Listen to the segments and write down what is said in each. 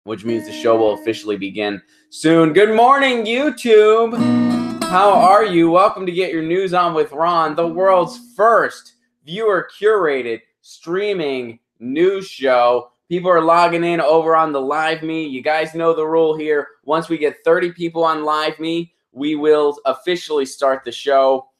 which means the show will officially begin soon. Good morning, YouTube. How are you? Welcome to Get Your News On with Ron, the world's first viewer-curated streaming news show. People are logging in over on the Live Me. You guys know the rule here. Once we get 30 people on Live Me, we will officially start the show.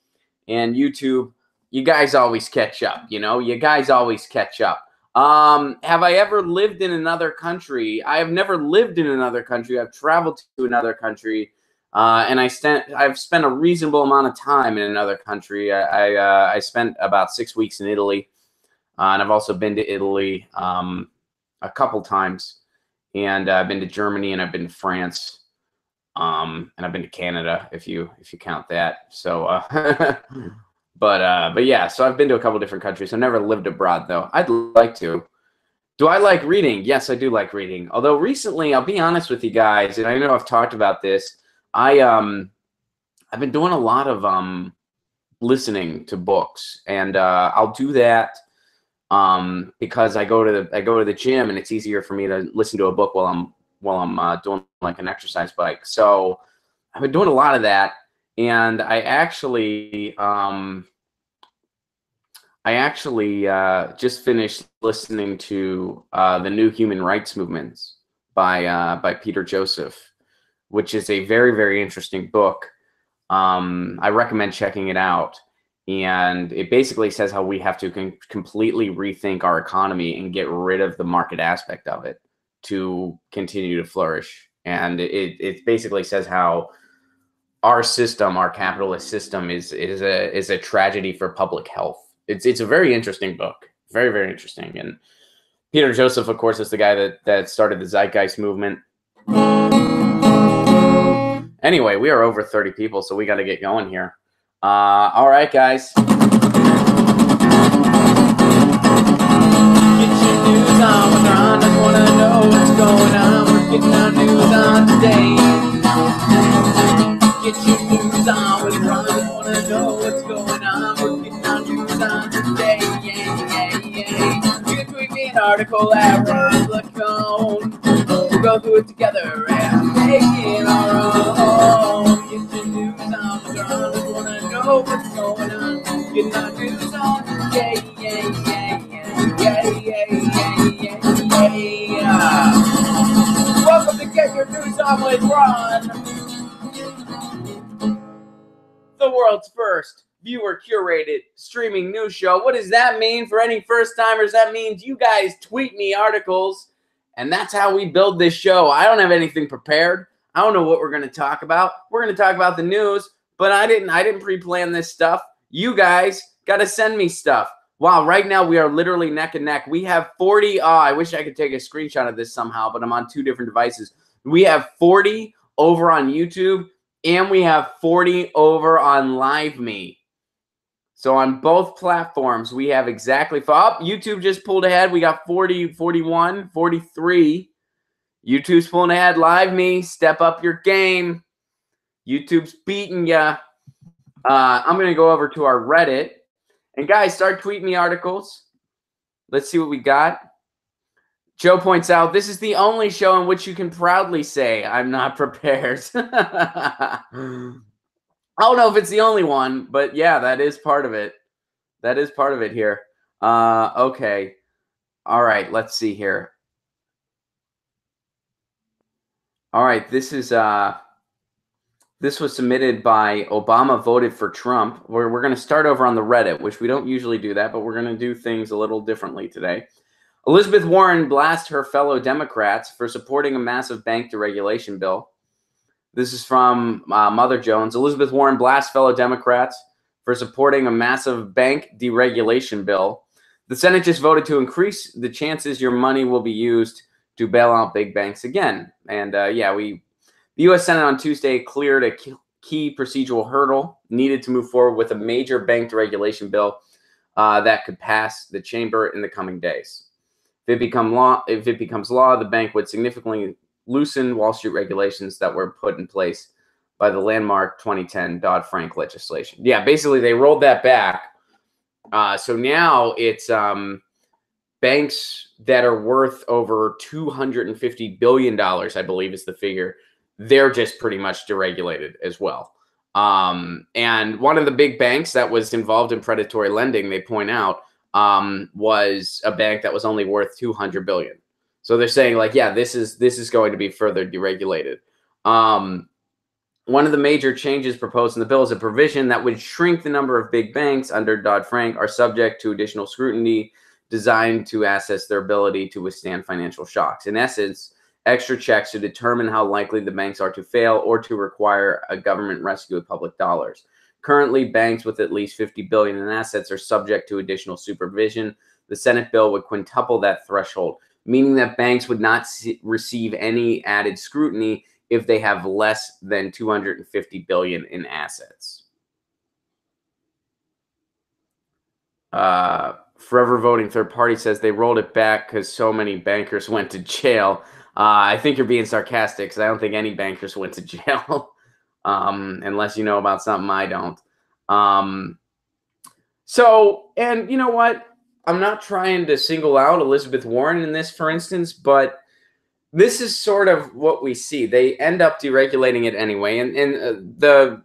And YouTube, you guys always catch up, you know? You guys always catch up. Have I ever lived in another country? I have never lived in another country. I've traveled to another country, and I've spent a reasonable amount of time in another country. I spent about 6 weeks in Italy, and I've also been to Italy a couple times, and I've been to Germany, and I've been to France, and I've been to Canada if you count that. So, But yeah, so I've been to a couple different countries. I've never lived abroad, though. I'd like to. Do I like reading? Yes, I do like reading. Although recently, I'll be honest with you guys, and I know I've talked about this. I've been doing a lot of listening to books, and I'll do that because I go to the gym, and it's easier for me to listen to a book while I'm doing like an exercise bike. So I've been doing a lot of that. And I actually just finished listening to the New Human Rights Movements by Peter Joseph, which is a very, very interesting book. I recommend checking it out. And it basically says how we have to completely rethink our economy and get rid of the market aspect of it to continue to flourish. And it basically says how our system, our capitalist system, is a tragedy for public health. It's a very interesting book, very, very interesting. And Peter Joseph, of course, is the guy that started the Zeitgeist movement. Anyway, we are over 30 people, so we got to get going here. All right, guys. Get your news on with Ron. I want to know what's going on. We're getting our news on today. Get your news on with Ron. I want to know what's going on. We're getting our news on today. You can tweet me an article at Ron Placone. We'll go through it together and make it our own. Get your news on with Ron. I want to know what's going on. Getting our news on today. Welcome to Get Your News On with Ron, the world's first viewer-curated streaming news show. What does that mean for any first-timers? That means you guys tweet me articles, and that's how we build this show. I don't have anything prepared. I don't know what we're going to talk about. We're going to talk about the news, but I didn't pre-plan this stuff. You guys got to send me stuff. Wow, right now we are literally neck and neck. We have 40. I wish I could take a screenshot of this somehow, but I'm on 2 different devices. We have 40 over on YouTube, and we have 40 over on Live Me. So on both platforms, we have exactly. YouTube just pulled ahead. We got 40, 41, 43. YouTube's pulling ahead. Live Me, step up your game. YouTube's beating ya. I'm going to go over to our Reddit. And guys, start tweeting me articles. Let's see what we got. Joe points out, this is the only show in which you can proudly say, I'm not prepared. I don't know if it's the only one, but yeah, that is part of it. That is part of it here. Okay. All right, let's see here. All right, this was submitted by Obama Voted for Trump. We're going to start over on the Reddit, which we don't usually do that, but we're going to do things a little differently today. Elizabeth Warren blasts her fellow Democrats for supporting a massive bank deregulation bill. This is from Mother Jones. Elizabeth Warren blasts fellow Democrats for supporting a massive bank deregulation bill. The Senate just voted to increase the chances your money will be used to bail out big banks again. And the U.S. Senate on Tuesday cleared a key procedural hurdle needed to move forward with a major bank deregulation bill that could pass the chamber in the coming days. If it becomes law, the bank would significantly loosen Wall Street regulations that were put in place by the landmark 2010 Dodd-Frank legislation. Yeah, basically they rolled that back. So now it's banks that are worth over $250 billion, I believe is the figure, they're just pretty much deregulated as well. And one of the big banks that was involved in predatory lending, they point out, was a bank that was only worth $200 billion. So they're saying, like, yeah, this is going to be further deregulated. One of the major changes proposed in the bill is a provision that would shrink the number of big banks under Dodd-Frank are subject to additional scrutiny designed to assess their ability to withstand financial shocks. In essence, extra checks to determine how likely the banks are to fail or to require a government rescue with public dollars. Currently, banks with at least $50 billion in assets are subject to additional supervision. The Senate bill would quintuple that threshold, meaning that banks would not receive any added scrutiny if they have less than $250 billion in assets. Forever Voting Third Party says they rolled it back because so many bankers went to jail. I think you're being sarcastic because I don't think any bankers went to jail, unless you know about something I don't. And you know what? I'm not trying to single out Elizabeth Warren in this, for instance, but this is sort of what we see. They end up deregulating it anyway, and the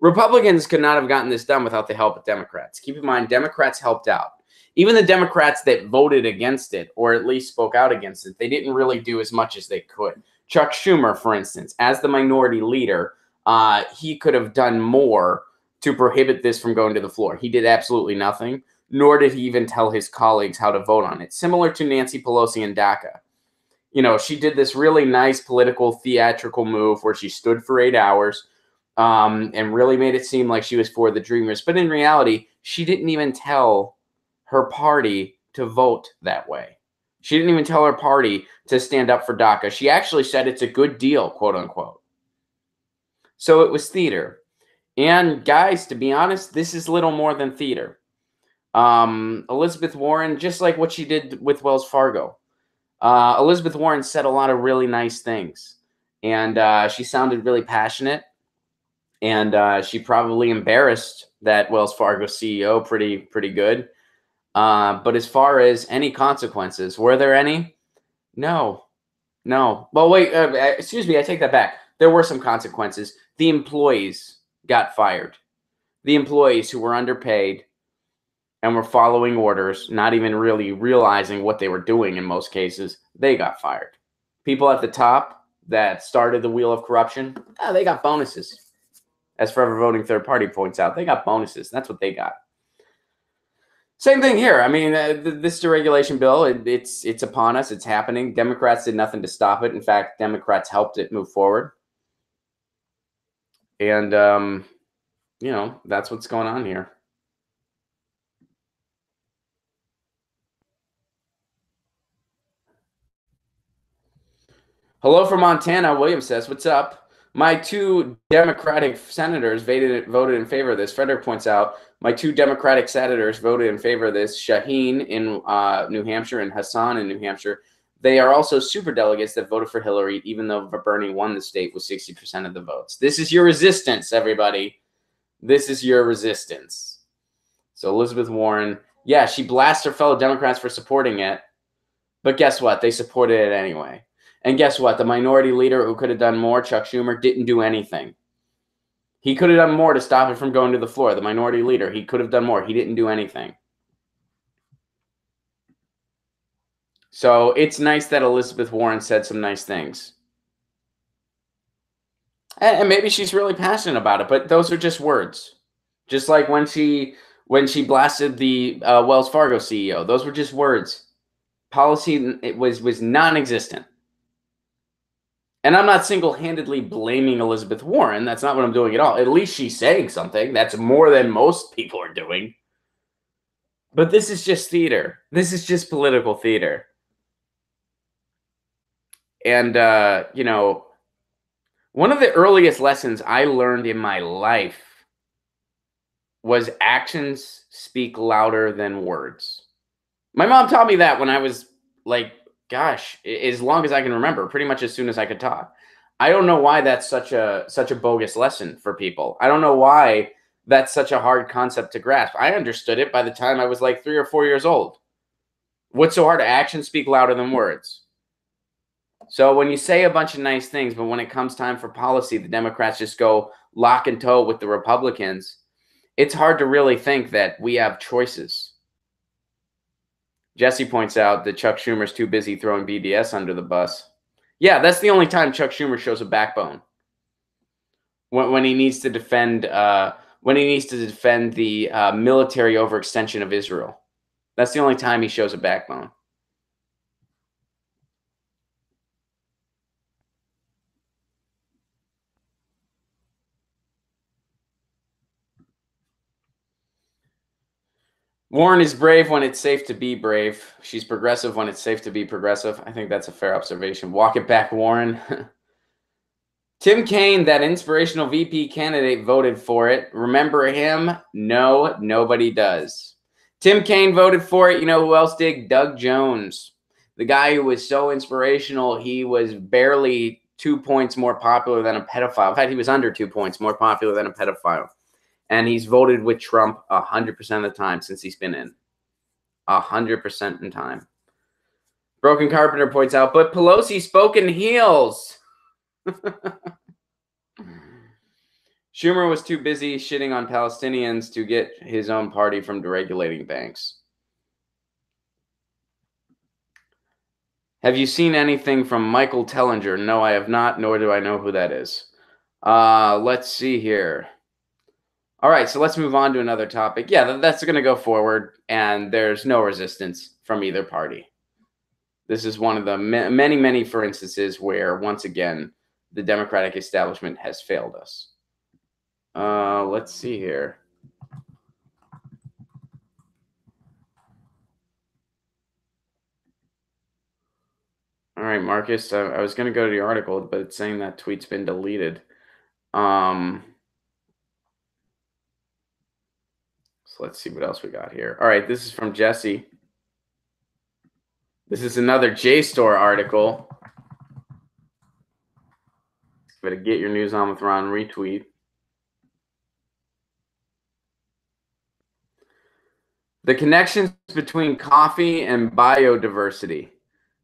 Republicans could not have gotten this done without the help of Democrats. Keep in mind, Democrats helped out. Even the Democrats that voted against it, or at least spoke out against it, they didn't really do as much as they could. Chuck Schumer, for instance, as the minority leader, he could have done more to prohibit this from going to the floor. He did absolutely nothing, nor did he even tell his colleagues how to vote on it. Similar to Nancy Pelosi in DACA. You know, she did this really nice political theatrical move where she stood for 8 hours and really made it seem like she was for the Dreamers. But in reality, she didn't even tell her party to vote that way. She didn't even tell her party to stand up for DACA. She actually said it's a good deal, quote unquote. So it was theater. And guys, to be honest, this is little more than theater. Elizabeth Warren, just like what she did with Wells Fargo. Elizabeth Warren said a lot of really nice things, and she sounded really passionate, and she probably embarrassed that Wells Fargo CEO pretty good. But as far as any consequences, were there any? No. Well, wait, excuse me, I take that back. There were some consequences. The employees got fired. The employees who were underpaid and were following orders, not even really realizing what they were doing in most cases, they got fired. People at the top that started the wheel of corruption, they got bonuses. As Forever Voting Third Party points out, they got bonuses. That's what they got. Same thing here. I mean, this deregulation bill, it's upon us. It's happening. Democrats did nothing to stop it. In fact, Democrats helped it move forward. And, you know, that's what's going on here. Hello from Montana. William says, what's up? My two Democratic senators voted in favor of this. Frederick points out, my two Democratic senators voted in favor of this. Shaheen in New Hampshire and Hassan in New Hampshire. They are also superdelegates that voted for Hillary, even though Bernie won the state with 60% of the votes. This is your resistance, everybody. This is your resistance. So Elizabeth Warren, yeah, she blasts her fellow Democrats for supporting it. But guess what? They supported it anyway. And guess what? The minority leader who could have done more, Chuck Schumer, didn't do anything. He could have done more to stop it from going to the floor. The minority leader, he could have done more. He didn't do anything. So it's nice that Elizabeth Warren said some nice things. And maybe she's really passionate about it, but those are just words. Just like when she blasted the Wells Fargo CEO. Those were just words. Policy, it was non-existent. And I'm not single-handedly blaming Elizabeth Warren. That's not what I'm doing at all. At least she's saying something. That's more than most people are doing. But this is just theater. This is just political theater. And, you know, one of the earliest lessons I learned in my life was actions speak louder than words. My mom taught me that when I was like, gosh, as long as I can remember, pretty much as soon as I could talk. I don't know why that's such a bogus lesson for people. I don't know why that's such a hard concept to grasp. I understood it by the time I was like 3 or 4 years old. What's so hard? Actions speak louder than words. So when you say a bunch of nice things, but when it comes time for policy, the Democrats just go lock and toe with the Republicans. It's hard to really think that we have choices. Jesse points out that Chuck Schumer's too busy throwing BDS under the bus. Yeah, that's the only time Chuck Schumer shows a backbone. When he needs to defend the military overextension of Israel. That's the only time he shows a backbone. Warren is brave when it's safe to be brave. She's progressive when it's safe to be progressive. I think that's a fair observation. Walk it back, Warren. Tim Kaine, that inspirational VP candidate, voted for it. Remember him? No, nobody does. Tim Kaine voted for it. You know who else did? Doug Jones. The guy who was so inspirational, he was barely 2 points more popular than a pedophile. In fact, he was under 2 points more popular than a pedophile. And he's voted with Trump 100% of the time since he's been in. 100% in time. Broken Carpenter points out, but Pelosi spoke in heels. Schumer was too busy shitting on Palestinians to get his own party from deregulating banks. Have you seen anything from Michael Tellinger? No, I have not, nor do I know who that is. Let's see here. All right, so let's move on to another topic. Yeah, that's going to go forward, and there's no resistance from either party. This is one of the many, many, for instances, where, once again, the Democratic establishment has failed us. Let's see here. All right, Marcus, I was going to go to the article, but it's saying that tweet's been deleted. So let's see what else we got here. All right, this is from Jesse. This is another JSTOR article. Better get your news on with Ron retweet. The connections between coffee and biodiversity.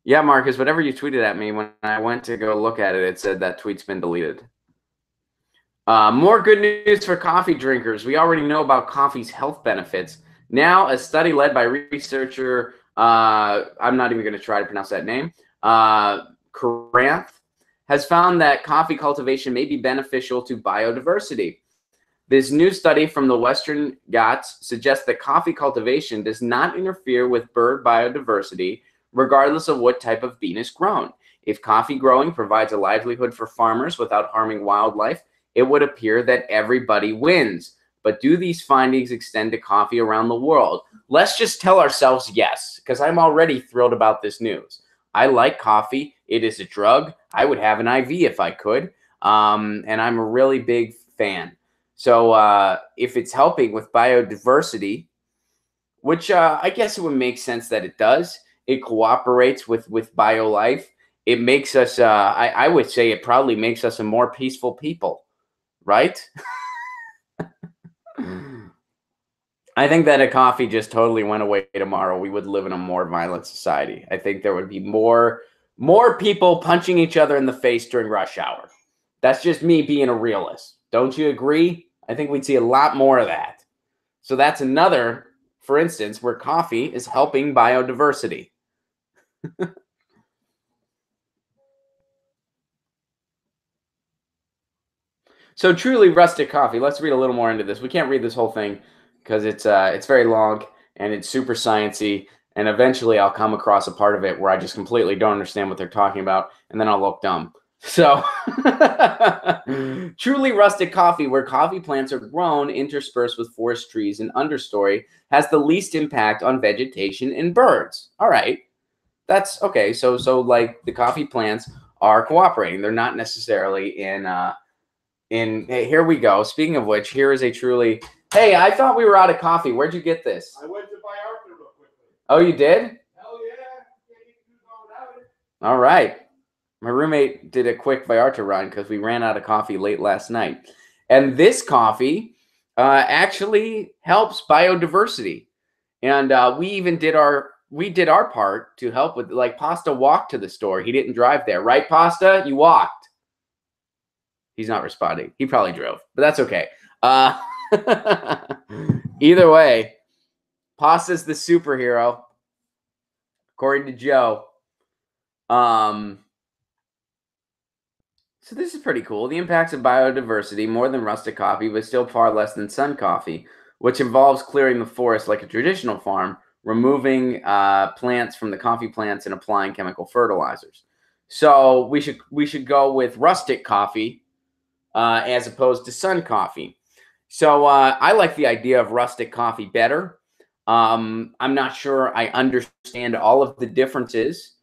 Yeah, Marcus, whatever you tweeted at me, when I went to go look at it, it said that tweet's been deleted. More good news for coffee drinkers. We already know about coffee's health benefits. Now, a study led by researcher, I'm not even going to try to pronounce that name, Karanth, has found that coffee cultivation may be beneficial to biodiversity. This new study from the Western Ghats suggests that coffee cultivation does not interfere with bird biodiversity, regardless of what type of bean is grown. If coffee growing provides a livelihood for farmers without harming wildlife, it would appear that everybody wins. But do these findings extend to coffee around the world? Let's just tell ourselves yes, because I'm already thrilled about this news. I like coffee. It is a drug. I would have an IV if I could. And I'm a really big fan. So if it's helping with biodiversity, which I guess it would make sense that it does, it cooperates with biolife. It makes us, I would say it probably makes us a more peaceful people, right? I think that if coffee just totally went away tomorrow, we would live in a more violent society. I think there would be more people punching each other in the face during rush hour. That's just me being a realist. Don't you agree? I think we'd see a lot more of that. So that's another, for instance, where coffee is helping biodiversity. So truly rustic coffee. Let's read a little more into this. We can't read this whole thing because it's very long and it's super sciencey. And eventually I'll come across a part of it where I just completely don't understand what they're talking about, and then I'll look dumb. So truly rustic coffee, where coffee plants are grown interspersed with forest trees and understory, has the least impact on vegetation and birds. All right. That's okay. So like the coffee plants are cooperating. They're not necessarily hey, here we go. Speaking of which, here is a truly, hey, I thought we were out of coffee. Where'd you get this? I went to buy Arthur real quickly. Oh, you did? Hell yeah. Can't even do it without it. All right. My roommate did a quick Vallarta run because we ran out of coffee late last night. And this coffee actually helps biodiversity. And we even did our we did our part to help with, like, Pasta walked to the store. He didn't drive there, right, Pasta? You walked. He's not responding. He probably drove, but that's okay. Either way, Pasta's the superhero, according to Joe. So this is pretty cool. The impacts of biodiversity, more than rustic coffee, but still far less than sun coffee, which involves clearing the forest like a traditional farm, removing plants from the coffee plants and applying chemical fertilizers. So we should go with rustic coffee as opposed to sun coffee. So I like the idea of rustic coffee better. I'm not sure I understand all of the differences.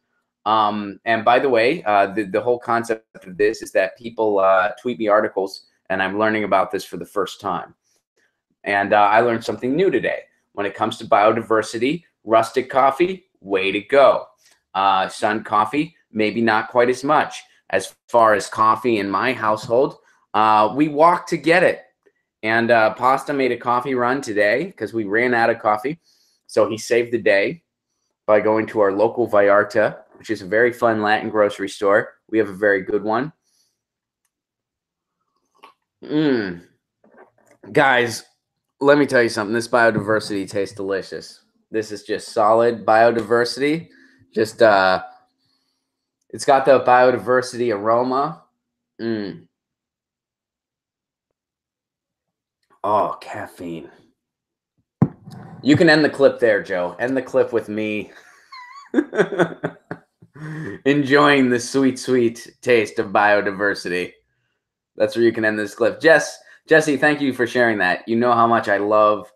And by the way, the whole concept of this is that people tweet me articles, and I'm learning about this for the first time. And I learned something new today. When it comes to biodiversity, rustic coffee, way to go. Sun coffee, maybe not quite as much. As far as coffee in my household, we walk to get it. And Pasta made a coffee run today because we ran out of coffee. So he saved the day by going to our local Vallarta, which is a very fun Latin grocery store. We have a very good one. Guys, let me tell you something. This biodiversity tastes delicious. This is just solid biodiversity. Just, it's got the biodiversity aroma. Oh, caffeine. You can end the clip there, Joe. End the clip with me enjoying the sweet, sweet taste of biodiversity. That's where you can end this clip. Jesse, thank you for sharing that. You know how much I love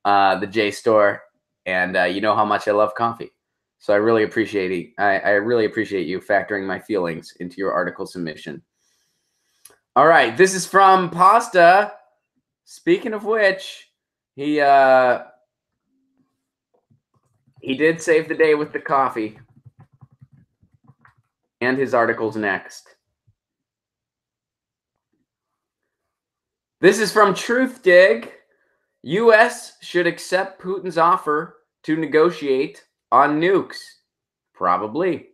the J Store, and you know how much I love coffee. So I really appreciate it. I really appreciate you factoring my feelings into your article submission. All right, this is from Pasta. Speaking of which, he did save the day with the coffee. And his article's next. This is from Truth Dig. U.S. should accept Putin's offer to negotiate on nukes. Probably.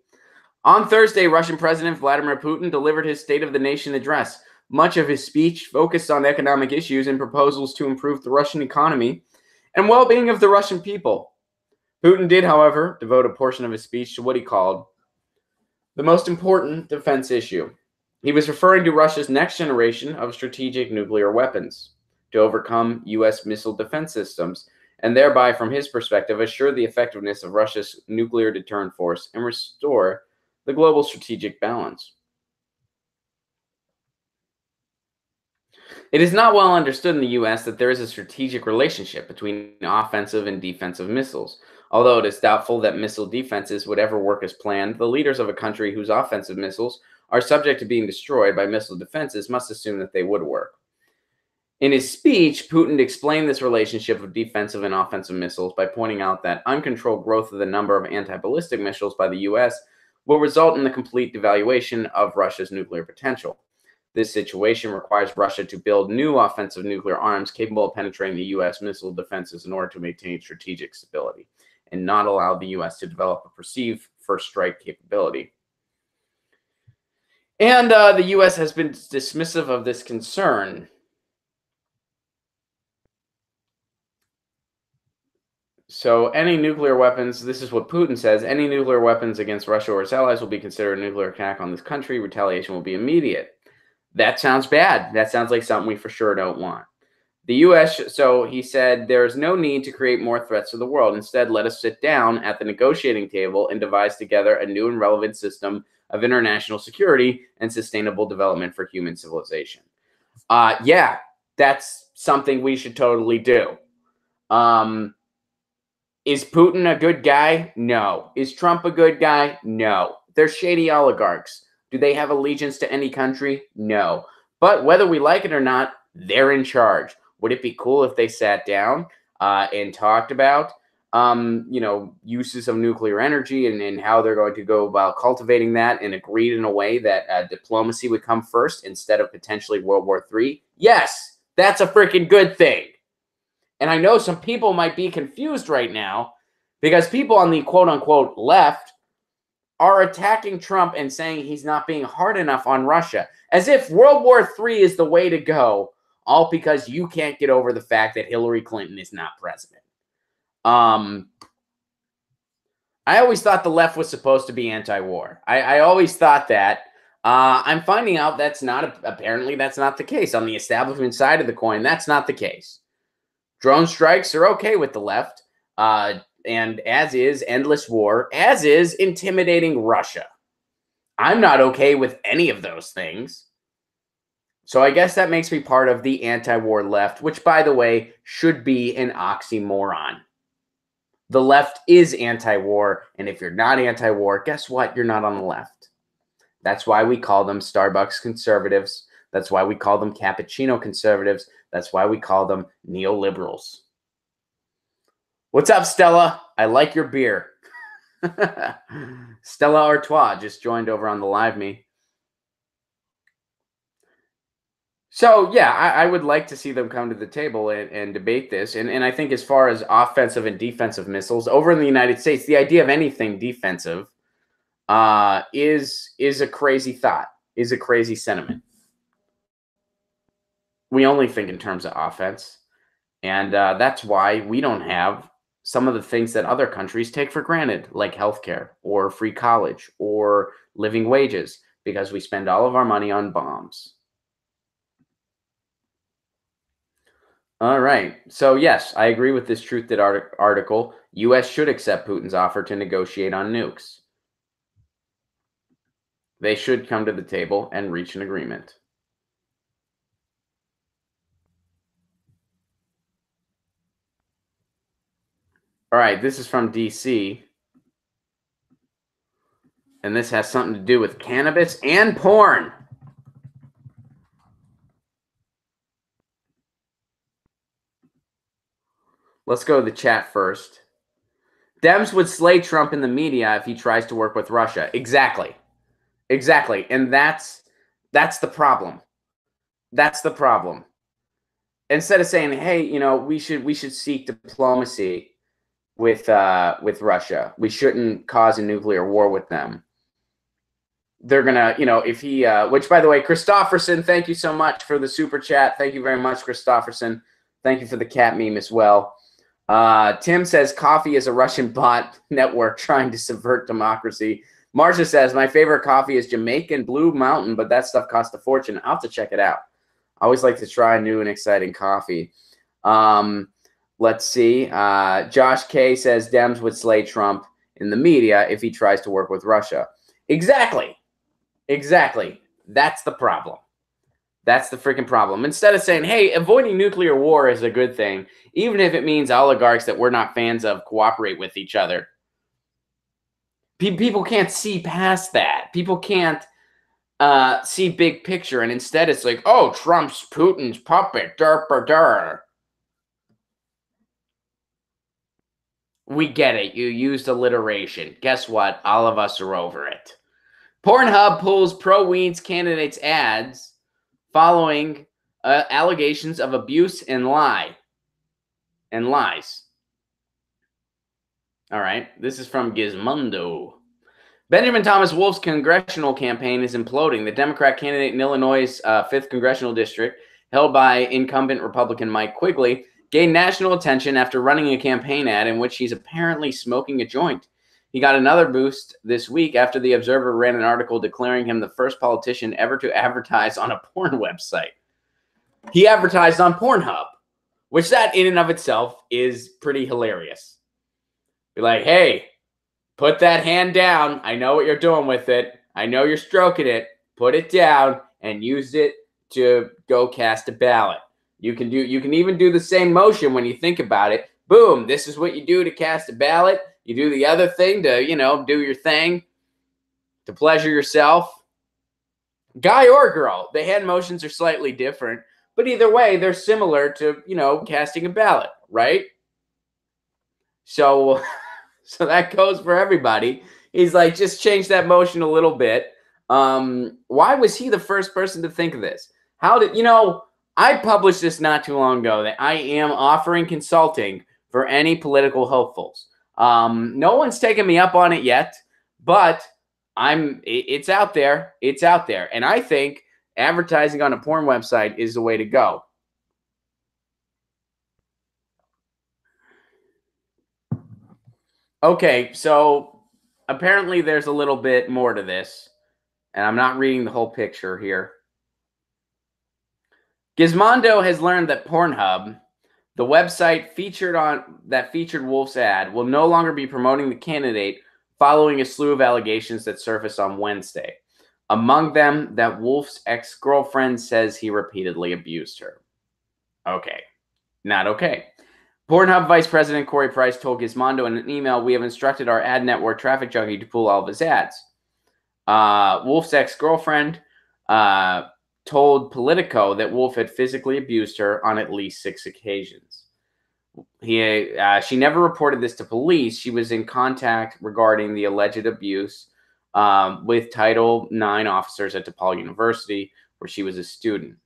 On Thursday, Russian President Vladimir Putin delivered his State of the Nation address. Much of his speech focused on economic issues and proposals to improve the Russian economy and well-being of the Russian people. Putin did, however, devote a portion of his speech to what he called the most important defense issue. He was referring to Russia's next generation of strategic nuclear weapons to overcome U.S. missile defense systems and thereby, from his perspective, assure the effectiveness of Russia's nuclear deterrent force and restore the global strategic balance. It is not well understood in the U.S. that there is a strategic relationship between offensive and defensive missiles. Although it is doubtful that missile defenses would ever work as planned, the leaders of a country whose offensive missiles are subject to being destroyed by missile defenses must assume that they would work. In his speech, Putin explained this relationship of defensive and offensive missiles by pointing out that uncontrolled growth of the number of anti-ballistic missiles by the U.S. will result in the complete devaluation of Russia's nuclear potential. This situation requires Russia to build new offensive nuclear arms capable of penetrating the U.S. missile defenses in order to maintain strategic stability and not allow the U.S. to develop a perceived first strike capability. And the U.S. has been dismissive of this concern. So any nuclear weapons, this is what Putin says, any nuclear weapons against Russia or its allies will be considered a nuclear attack on this country. Retaliation will be immediate. That sounds bad. That sounds like something we for sure don't want. The U.S., so he said, there is no need to create more threats to the world. Instead, let us sit down at the negotiating table and devise together a new and relevant system of international security and sustainable development for human civilization. Yeah, that's something we should totally do. Is Putin a good guy? No. Is Trump a good guy? No. They're shady oligarchs. Do they have allegiance to any country? No. But whether we like it or not, they're in charge. Would it be cool if they sat down and talked about, uses of nuclear energy and how they're going to go about cultivating that and agreed in a way that diplomacy would come first instead of potentially World War III? Yes, that's a freaking good thing. And I know some people might be confused right now Because people on the quote-unquote left are attacking Trump and saying he's not being hard enough on Russia, as if World War III is the way to go, all because you can't get over the fact that Hillary Clinton is not president. I always thought the left was supposed to be anti-war. I always thought that. I'm finding out apparently that's not the case. On the establishment side of the coin, that's not the case. Drone strikes are okay with the left, and as is endless war, as is intimidating Russia. I'm not okay with any of those things. So I guess that makes me part of the anti-war left, which, by the way, should be an oxymoron. The left is anti-war, and if you're not anti-war, guess what? You're not on the left. That's why we call them Starbucks conservatives. That's why we call them cappuccino conservatives. That's why we call them neoliberals. What's up, Stella? I like your beer. Stella Artois just joined over on the Live Me. So, yeah, I would like to see them come to the table and debate this. And I think as far as offensive and defensive missiles, over in the United States, the idea of anything defensive is a crazy thought, is a crazy sentiment. We only think in terms of offense. And that's why we don't have some of the things that other countries take for granted, like healthcare or free college or living wages, because we spend all of our money on bombs. All right. So, yes, I agree with this Truth That article. U.S. should accept Putin's offer to negotiate on nukes. They should come to the table and reach an agreement. All right, this is from D.C. And this has something to do with cannabis and porn. Let's go to the chat first. Dems would slay Trump in the media if he tries to work with Russia. Exactly. Exactly. And that's the problem. That's the problem. Instead of saying, hey, you know, we should seek diplomacy with Russia. We shouldn't cause a nuclear war with them. They're gonna, you know, if he which, by the way, Christofferson, thank you so much for the super chat. Thank you very much, Christofferson. Thank you for the cat meme as well. Tim says coffee is a Russian bot network trying to subvert democracy. Marcia says my favorite coffee is Jamaican Blue Mountain, but that stuff costs a fortune. I'll have to check it out. I always like to try new and exciting coffee. Let's see. Josh K says Dems would slay Trump in the media if he tries to work with Russia. Exactly. Exactly. That's the problem. That's the freaking problem. Instead of saying, hey, avoiding nuclear war is a good thing, even if it means oligarchs that we're not fans of cooperate with each other. People can't see past that. People can't see big picture. And instead it's like, oh, Trump's Putin's puppet. Dur. We get it. You used alliteration. Guess what? All of us are over it. Pornhub pulls pro-Weeds candidates ads following allegations of abuse and lies. All right, this is from Gizmondo. Benjamin Thomas Wolf's congressional campaign is imploding. The Democrat candidate in Illinois' 5th congressional district, held by incumbent Republican Mike Quigley, gained national attention after running a campaign ad in which he's apparently smoking a joint. He got another boost this week after the Observer ran an article declaring him the first politician ever to advertise on a porn website. He advertised on Pornhub, which that in and of itself is pretty hilarious. Be like, hey, put that hand down. I know what you're doing with it. I know you're stroking it. Put it down and use it to go cast a ballot. You can even do the same motion when you think about it. Boom, this is what you do to cast a ballot. You do the other thing to, you know, do your thing to pleasure yourself. Guy or girl, the hand motions are slightly different, but either way, they're similar to, you know, casting a ballot, right? So that goes for everybody. He's like, just change that motion a little bit. Why was he the first person to think of this? How did, you know, I published this not too long ago that I am offering consulting for any political hopefuls. No one's taken me up on it yet, but it's out there. It's out there. And I think advertising on a porn website is the way to go. Okay, so apparently there's a little bit more to this, and I'm not reading the whole picture here. Gizmondo has learned that Pornhub, the website featured Wolf's ad, will no longer be promoting the candidate following a slew of allegations that surfaced on Wednesday. Among them, that Wolf's ex-girlfriend says he repeatedly abused her. Okay, not okay. Pornhub Vice President Corey Price told Gizmondo in an email, "We have instructed our ad network Traffic Junkie to pull all of his ads." Wolf's ex-girlfriend told Politico that Wolf had physically abused her on at least 6 occasions. She never reported this to police. She was in contact regarding the alleged abuse with Title IX officers at DePaul University, where she was a student.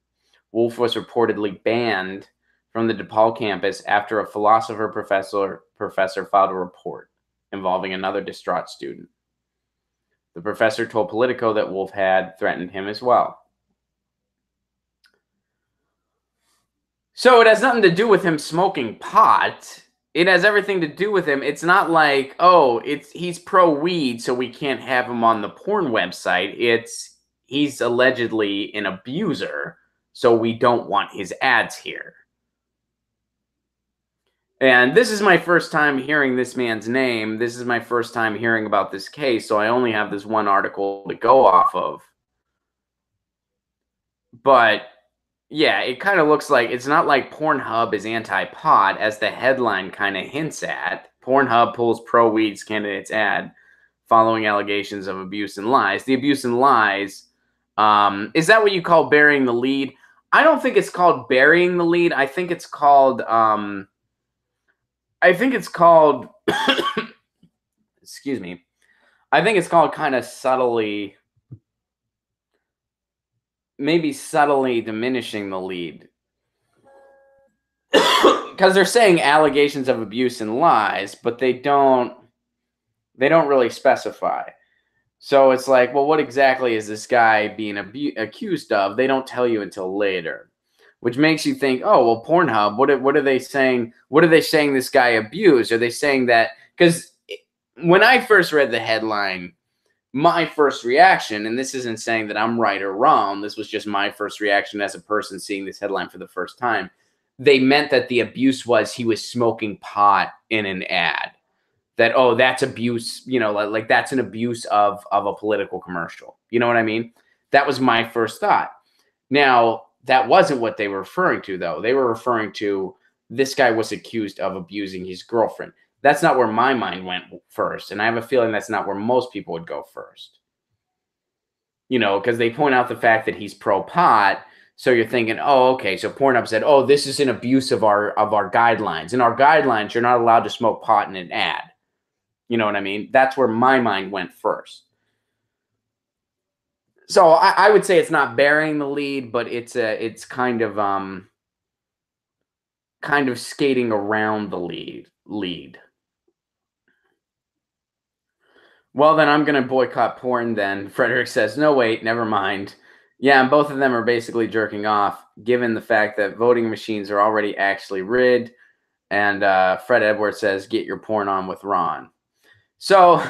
Wolf was reportedly banned from the DePaul campus after a philosophy professor filed a report involving another distraught student. The professor told Politico that Wolf had threatened him as well. So it has nothing to do with him smoking pot. It has everything to do with him. It's not like, oh, he's pro-weed, so we can't have him on the porn website. He's allegedly an abuser, so we don't want his ads here. And this is my first time hearing this man's name. This is my first time hearing about this case, so I only have this one article to go off of. But yeah, it kind of looks like it's not like Pornhub is anti-pot, as the headline kind of hints at. Pornhub pulls pro-weeds candidate's ad following allegations of abuse and lies. The abuse and lies, is that what you call burying the lead? I don't think it's called burying the lead. I think it's called, excuse me. I think it's called kind of subtly, maybe subtly diminishing the lead. Because they're saying allegations of abuse and lies, but they don't really specify. So it's like, well, what exactly is this guy being accused of? They don't tell you until later, which makes you think, oh, well, Pornhub, what are they saying? What are they saying this guy abused? Are they saying that? Because when I first read the headline, my first reaction, and this isn't saying that I'm right or wrong, this was just my first reaction as a person seeing this headline for the first time. They meant that the abuse was he was smoking pot in an ad. That, oh, that's abuse, you know, like that's an abuse of a political commercial. You know what I mean? That was my first thought. Now, that wasn't what they were referring to, though. They were referring to this guy was accused of abusing his girlfriend. That's not where my mind went first. And I have a feeling that's not where most people would go first. You know, because they point out the fact that he's pro-pot. So you're thinking, oh, okay, so Pornhub said, oh, this is an abuse of our guidelines. In our guidelines, you're not allowed to smoke pot in an ad. You know what I mean? That's where my mind went first. So I would say it's not burying the lead, but it's kind of skating around the lead. Well, then I'm going to boycott porn then. Frederick says, no, wait, never mind. Yeah, and both of them are basically jerking off, given the fact that voting machines are already actually rigged. And Fred Edwards says, get your porn on with Ron. So,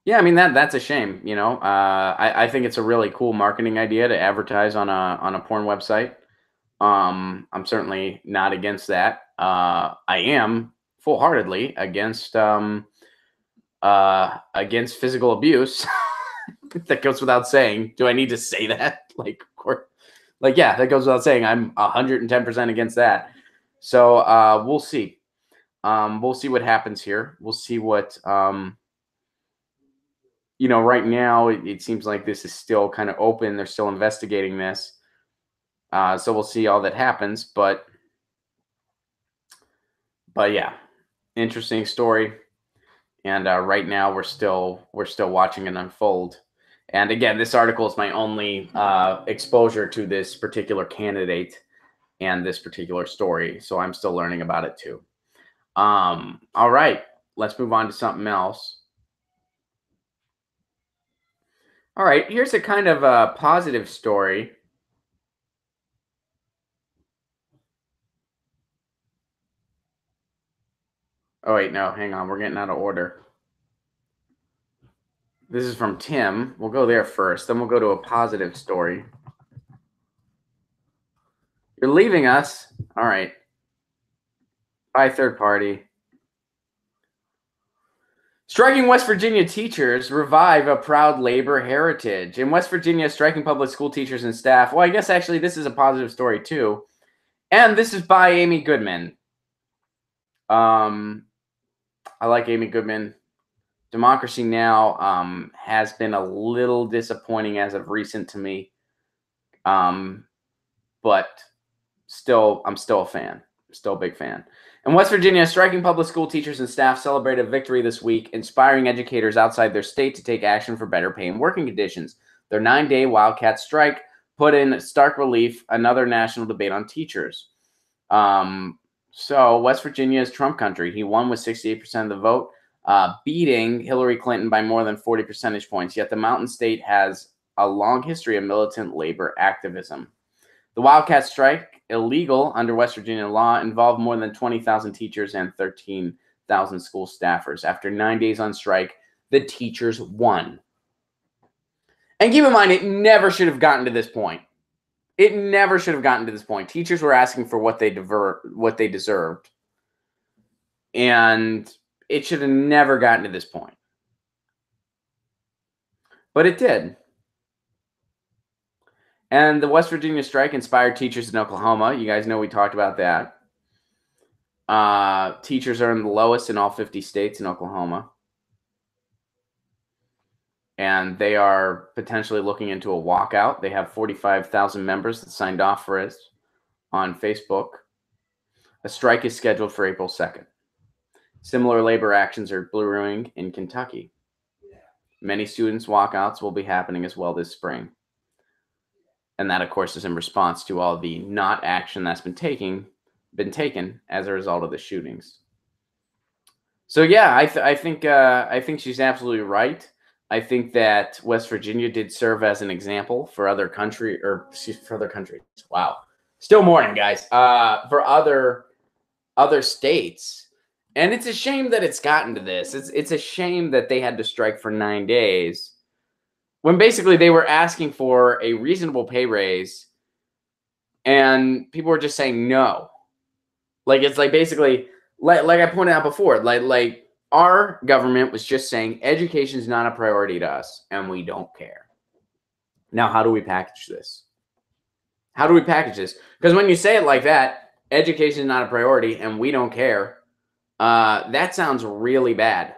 yeah, I mean, that's a shame, you know. I think it's a really cool marketing idea to advertise on a porn website. I'm certainly not against that. I am full-heartedly against physical abuse. That goes without saying. Do I need to say that? Like, of course, like, yeah, that goes without saying. I'm 110% against that. So we'll see. We'll see what happens here. We'll see what you know, right now it seems like this is still kind of open. They're still investigating this. So we'll see all that happens. But yeah, interesting story. And right now we're still watching it unfold. And again, this article is my only exposure to this particular candidate. and this particular story. So I'm still learning about it too. All right, let's move on to something else. All right, here's a kind of a positive story. Oh, wait, no, hang on. We're getting out of order. This is from Tim. We'll go there first. Then we'll go to a positive story. You're leaving us? All right. Bye, third party. Striking West Virginia teachers revive a proud labor heritage. In West Virginia, striking public school teachers and staff. Well, I guess actually this is a positive story too. And this is by Amy Goodman. I like Amy Goodman. Democracy Now! Has been a little disappointing as of recent to me. But still, I'm still a fan. Still a big fan. In West Virginia, striking public school teachers and staff celebrated victory this week, inspiring educators outside their state to take action for better pay and working conditions. Their 9-day wildcat strike put in stark relief another national debate on teachers. So West Virginia is Trump country. He won with 68% of the vote, beating Hillary Clinton by more than 40 percentage points. Yet the Mountain State has a long history of militant labor activism. The wildcat strike, illegal under West Virginia law, involved more than 20,000 teachers and 13,000 school staffers. After 9 days on strike, the teachers won. And keep in mind, it never should have gotten to this point. It never should have gotten to this point. Teachers were asking for what they deserved. And it should have never gotten to this point. But it did. And the West Virginia strike inspired teachers in Oklahoma. You guys know we talked about that. Teachers earn the lowest in all 50 states in Oklahoma. And they are potentially looking into a walkout. They have 45,000 members that signed off for it on Facebook. A strike is scheduled for April 2nd. Similar labor actions are brewing in Kentucky. Many students' walkouts will be happening as well this spring. And that, of course, is in response to all the not action that's been taken as a result of the shootings. So yeah, I think she's absolutely right. I think that West Virginia did serve as an example for other countries. Wow, still morning, guys. For other states, and it's a shame that it's gotten to this. It's a shame that they had to strike for 9 days when basically they were asking for a reasonable pay raise, and people were just saying no. Like it's like basically like I pointed out before, like our government was just saying education is not a priority to us and we don't care. Now, how do we package this? How do we package this? Because when you say it like that, education is not a priority and we don't care, that sounds really bad.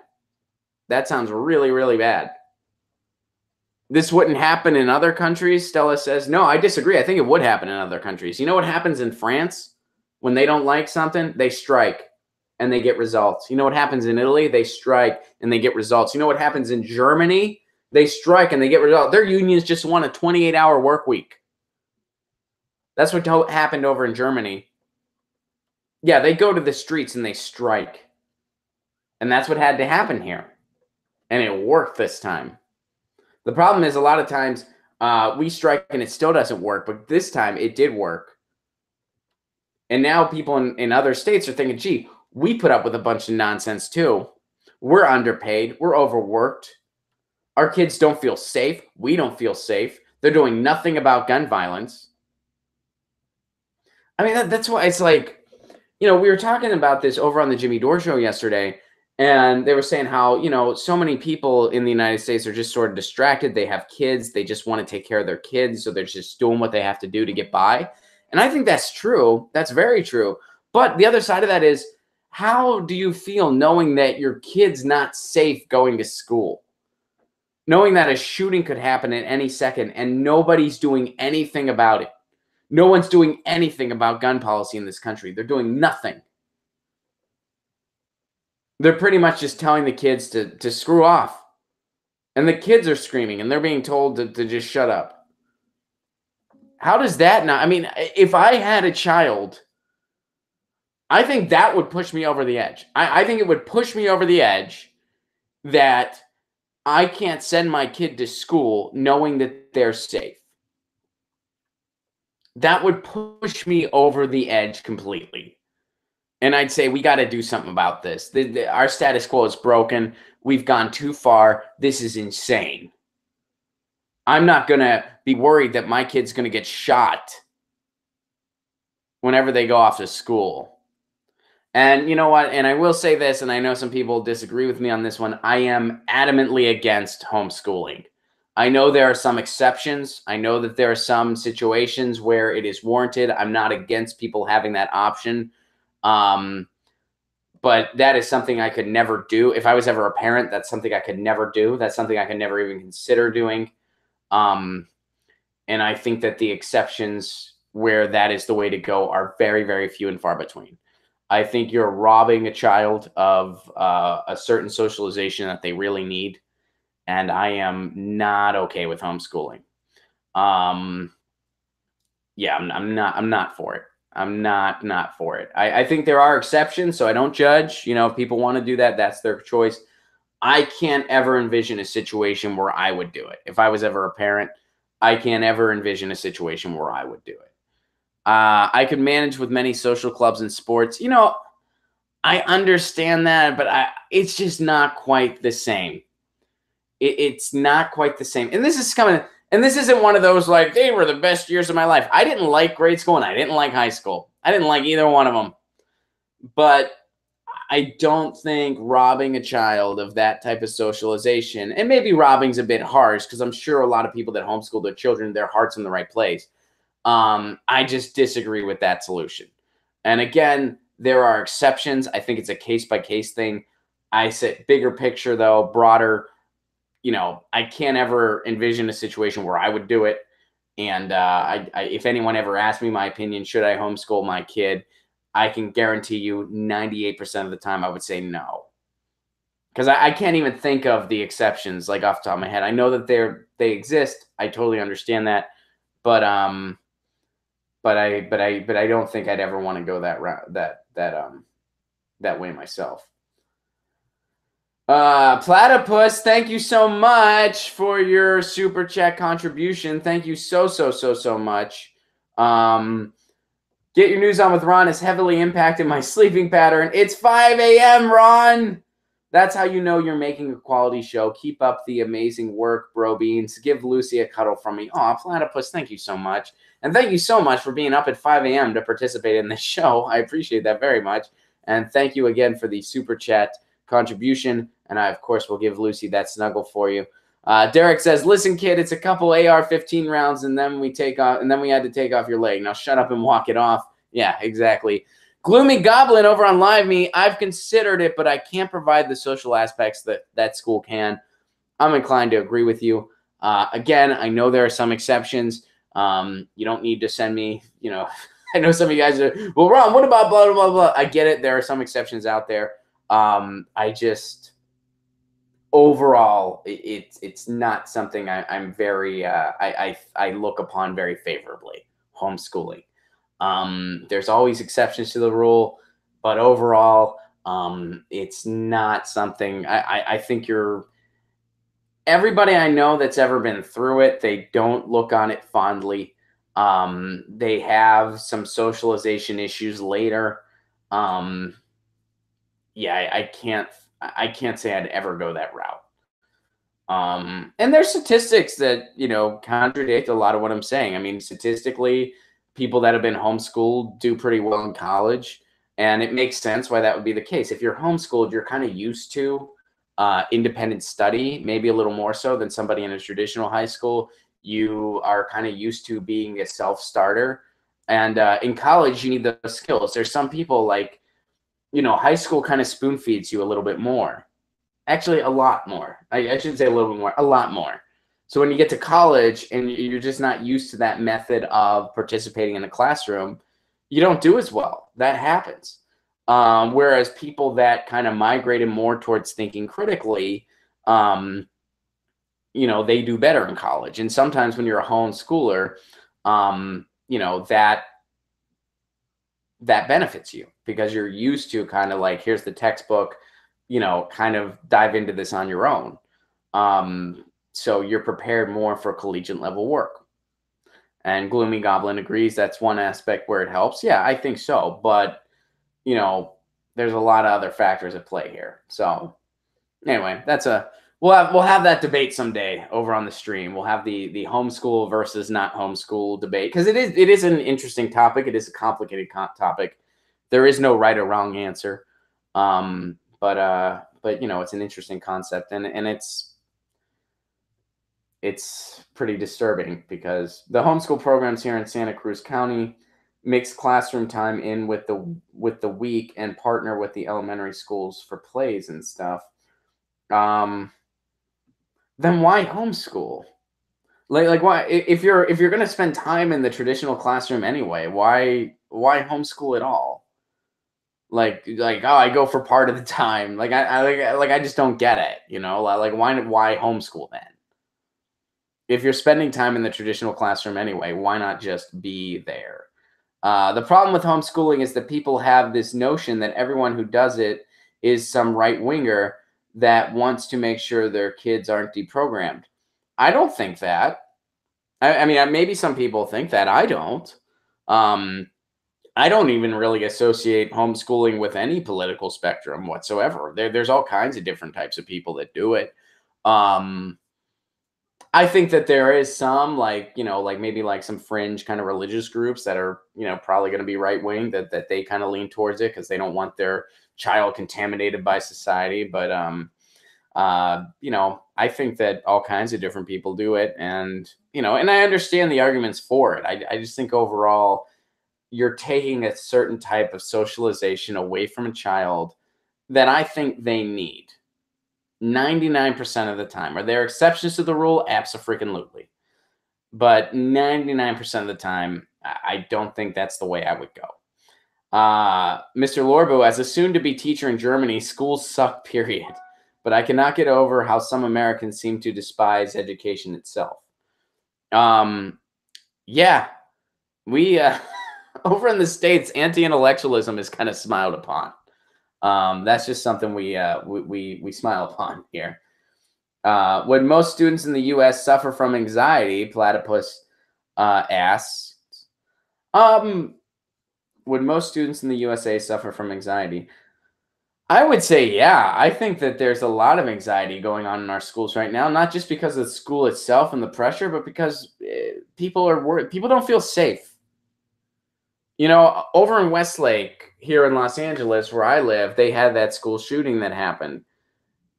That sounds really, really bad. This wouldn't happen in other countries, Stella says. No, I disagree. I think it would happen in other countries. You know what happens in France? When they don't like something, they strike and they get results. You know what happens in Italy? They strike and they get results. You know what happens in Germany? They strike and they get results. Their unions just want a 28-hour work week. That's what happened over in Germany. Yeah, they go to the streets and they strike. And that's what had to happen here. And it worked this time. The problem is a lot of times we strike and it still doesn't work, but this time it did work. And now people in other states are thinking, gee, we put up with a bunch of nonsense too. We're underpaid. We're overworked. Our kids don't feel safe. We don't feel safe. They're doing nothing about gun violence. I mean, that's why it's like, you know, we were talking about this over on the Jimmy Dore show yesterday, and they were saying how, you know, so many people in the United States are just sort of distracted. They have kids. They just want to take care of their kids. So they're just doing what they have to do to get by. And I think that's true. That's very true. But the other side of that is, how do you feel knowing that your kid's not safe going to school? Knowing that a shooting could happen at any second and nobody's doing anything about it. No one's doing anything about gun policy in this country. They're doing nothing. They're pretty much just telling the kids to screw off. And the kids are screaming and they're being told to just shut up. How does that not? I mean, if I had a child, I think that would push me over the edge. I think it would push me over the edge that I can't send my kid to school knowing that they're safe. That would push me over the edge completely. And I'd say, we got to do something about this. Our status quo is broken. We've gone too far. This is insane. I'm not going to be worried that my kid's going to get shot whenever they go off to school. And you know what? And I will say this, and I know some people disagree with me on this one. I am adamantly against homeschooling. I know there are some exceptions. I know that there are some situations where it is warranted. I'm not against people having that option. But that is something I could never do. If I was ever a parent, that's something I could never do. That's something I could never even consider doing. And I think that the exceptions where that is the way to go are very, very few and far between. I think you're robbing a child of a certain socialization that they really need. And I am not okay with homeschooling. Yeah, I'm not for it. I'm not for it. I think there are exceptions, so I don't judge. You know, if people want to do that, that's their choice. I can't ever envision a situation where I would do it. If I was ever a parent, I can't ever envision a situation where I would do it. I could manage with many social clubs and sports. You know, I understand that, but it's just not quite the same. It's not quite the same. And this is coming, and this isn't one of those like, they were the best years of my life. I didn't like grade school and I didn't like high school. I didn't like either one of them. But I don't think robbing a child of that type of socialization, and maybe robbing's a bit harsh because I'm sure a lot of people that homeschool their children, their heart's in the right place. I just disagree with that solution. And again, there are exceptions. I think it's a case-by-case thing. I said bigger picture, though, broader. You know, I can't ever envision a situation where I would do it. And if anyone ever asked me my opinion, should I homeschool my kid, I can guarantee you 98% of the time I would say no. Because I can't even think of the exceptions like off the top of my head. I know that they exist. I totally understand that. But I don't think I'd ever want to go that route, that way myself. Platypus, thank you so much for your super chat contribution. Thank you so much. Get Your News On with Ron has heavily impacted my sleeping pattern. It's 5 a.m., Ron. That's how you know you're making a quality show. Keep up the amazing work, bro beans. Give Lucy a cuddle from me. Aw, Platypus, thank you so much. And thank you so much for being up at 5 a.m. to participate in this show. I appreciate that very much. And thank you again for the super chat contribution. And I, of course, will give Lucy that snuggle for you. Derek says, "Listen, kid, it's a couple AR-15 rounds, and then we had to take off your leg. Now shut up and walk it off." Yeah, exactly. Gloomy Goblin over on Live Me. I've considered it, but I can't provide the social aspects that school can. I'm inclined to agree with you. Again, I know there are some exceptions. You don't need to send me, you know, I know some of you guys are, well, Ron, what about blah, blah, blah, blah. I get it. There are some exceptions out there. I just, overall, it's not something I'm very, I look upon very favorably, homeschooling. There's always exceptions to the rule, but overall, it's not something I think everybody I know that's ever been through it, they don't look on it fondly. They have some socialization issues later. Yeah, I can't say I'd ever go that route. And there's statistics that, you know, contradict a lot of what I'm saying. I mean, statistically, people that have been homeschooled do pretty well in college, and it makes sense why that would be the case. If you're homeschooled, you're kind of used to independent study, maybe a little more so than somebody in a traditional high school. You are kind of used to being a self-starter. And in college, you need those skills. There's some people like, you know, high school kind of spoon feeds you a little bit more. Actually, a lot more. I shouldn't say a little bit more, a lot more. So when you get to college and you're just not used to that method of participating in a classroom, you don't do as well. That happens. Whereas people that kind of migrated more towards thinking critically, you know, they do better in college. And sometimes when you're a homeschooler, you know, that benefits you because you're used to kind of like, here's the textbook, you know, kind of dive into this on your own. So you're prepared more for collegiate level work. And Gloomy Goblin agrees that's one aspect where it helps. Yeah, I think so. But, you know, there's a lot of other factors at play here. So anyway, that's a we'll have that debate someday over on the stream. We'll have the homeschool versus not homeschool debate because it is an interesting topic. It is a complicated topic. There is no right or wrong answer. But you know, it's an interesting concept, and it's pretty disturbing because the homeschool programs here in Santa Cruz County mix classroom time in with the week and partner with the elementary schools for plays and stuff. Then why homeschool? Like why if you're gonna spend time in the traditional classroom anyway, why homeschool at all? Like oh, I go for part of the time. Like I just don't get it, you know? Like why homeschool then? If you're spending time in the traditional classroom anyway, why not just be there? The problem with homeschooling is that people have this notion that everyone who does it is some right winger that wants to make sure their kids aren't deprogrammed. I don't think that. I mean, maybe some people think that. I don't. I don't even really associate homeschooling with any political spectrum whatsoever. There's all kinds of different types of people that do it. I think that there is some, like, you know, like maybe like some fringe kind of religious groups that are, you know, probably going to be right wing that they kind of lean towards it because they don't want their child contaminated by society. But you know, I think that all kinds of different people do it, and you know, and I understand the arguments for it. I just think overall, you're taking a certain type of socialization away from a child that I think they need. 99% of the time. Are there exceptions to the rule? Abso-freaking-lutely. But 99% of the time, I don't think that's the way I would go. Mr. Lorbo, as a soon-to-be teacher in Germany, schools suck, period. But I cannot get over how some Americans seem to despise education itself. Yeah, we over in the States, anti-intellectualism is kind of smiled upon. That's just something we smile upon here. When most students in the U.S. suffer from anxiety, Platypus asks, would most students in the USA suffer from anxiety? I would say, yeah. I think that there's a lot of anxiety going on in our schools right now, not just because of the school itself and the pressure, but because people are worried. People don't feel safe. You know, over in Westlake, here in Los Angeles, where I live, they had that school shooting that happened.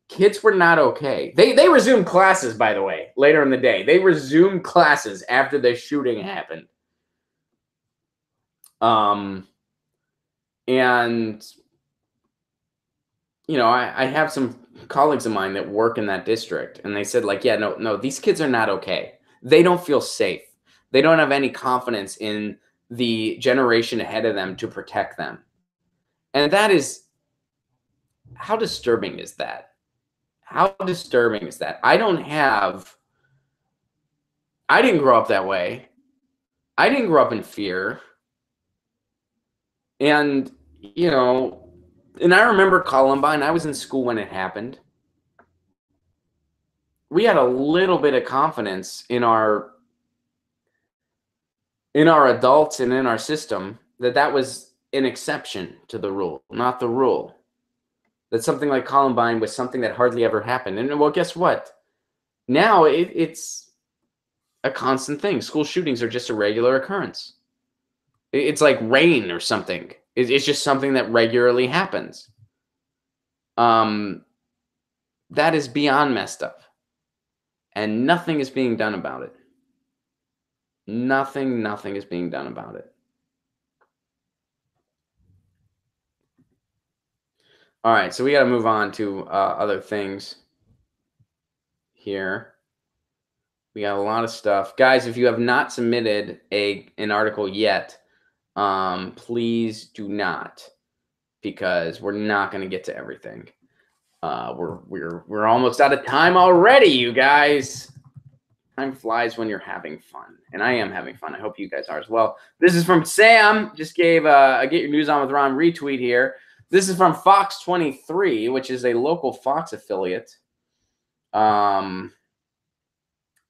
Kids were not okay. They resumed classes, by the way, later in the day. They resumed classes after the shooting happened. And you know, I have some colleagues of mine that work in that district, and they said, like, yeah, no, these kids are not okay. They don't feel safe. They don't have any confidence in the generation ahead of them to protect them. And that is, how disturbing is that? How disturbing is that? I didn't grow up that way. I didn't grow up in fear. And, you know, and I remember Columbine. I was in school when it happened. We had a little bit of confidence in our adults and in our system that was an exception to the rule, not the rule. That something like Columbine was something that hardly ever happened. And well, guess what? Now it's a constant thing. School shootings are just a regular occurrence. It's like rain or something. It's just something that regularly happens. That is beyond messed up. And nothing is being done about it. Nothing is being done about it. All right, so we got to move on to other things here. We got a lot of stuff. Guys, if you have not submitted an article yet, please do not, because we're not going to get to everything. We're almost out of time already, you guys. Time flies when you're having fun, and I am having fun. I hope you guys are as well. This is from Sam. Just gave a Get Your News On with Ron retweet here. This is from Fox 23, which is a local Fox affiliate. I'm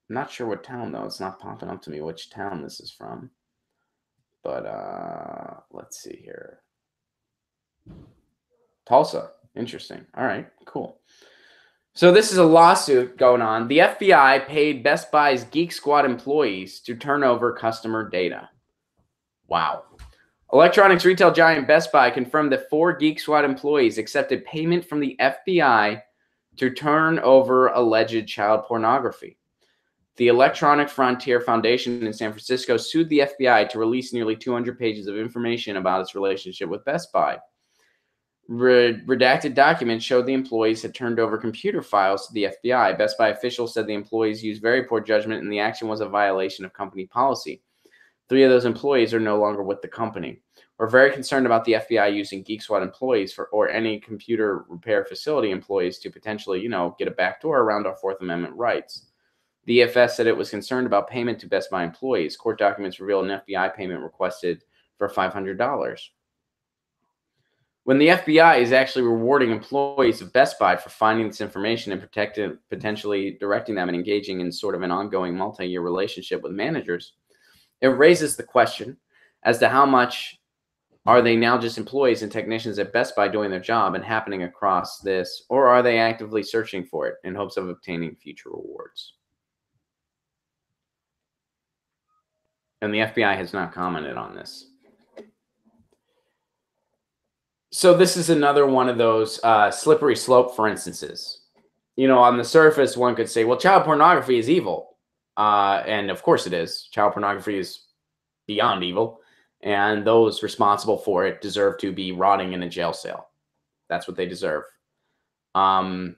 not sure what town, though. It's not popping up to me which town this is from. But let's see here. Tulsa. Interesting. All right, cool. So this is a lawsuit going on. The FBI paid Best Buy's Geek Squad employees to turn over customer data. Wow. Electronics retail giant Best Buy confirmed that 4 Geek Squad employees accepted payment from the FBI to turn over alleged child pornography. The Electronic Frontier Foundation in San Francisco sued the FBI to release nearly 200 pages of information about its relationship with Best Buy. Redacted documents showed the employees had turned over computer files to the FBI. Best Buy officials said the employees used very poor judgment and the action was a violation of company policy. 3 of those employees are no longer with the company. We're very concerned about the FBI using Geek Squad employees or any computer repair facility employees to potentially, get a backdoor around our Fourth Amendment rights. The EFS said it was concerned about payment to Best Buy employees. Court documents reveal an FBI payment requested for $500. When the FBI is actually rewarding employees of Best Buy for finding this information and potentially directing them and engaging in sort of an ongoing multi-year relationship with managers, it raises the question as to how much are they now just employees and technicians at Best Buy doing their job and happening across this, or are they actively searching for it in hopes of obtaining future rewards? And the FBI has not commented on this. So this is another one of those slippery slope, for instances. On the surface, one could say, well, child pornography is evil. And of course it is. Child pornography is beyond evil. And those responsible for it deserve to be rotting in a jail cell. That's what they deserve. However,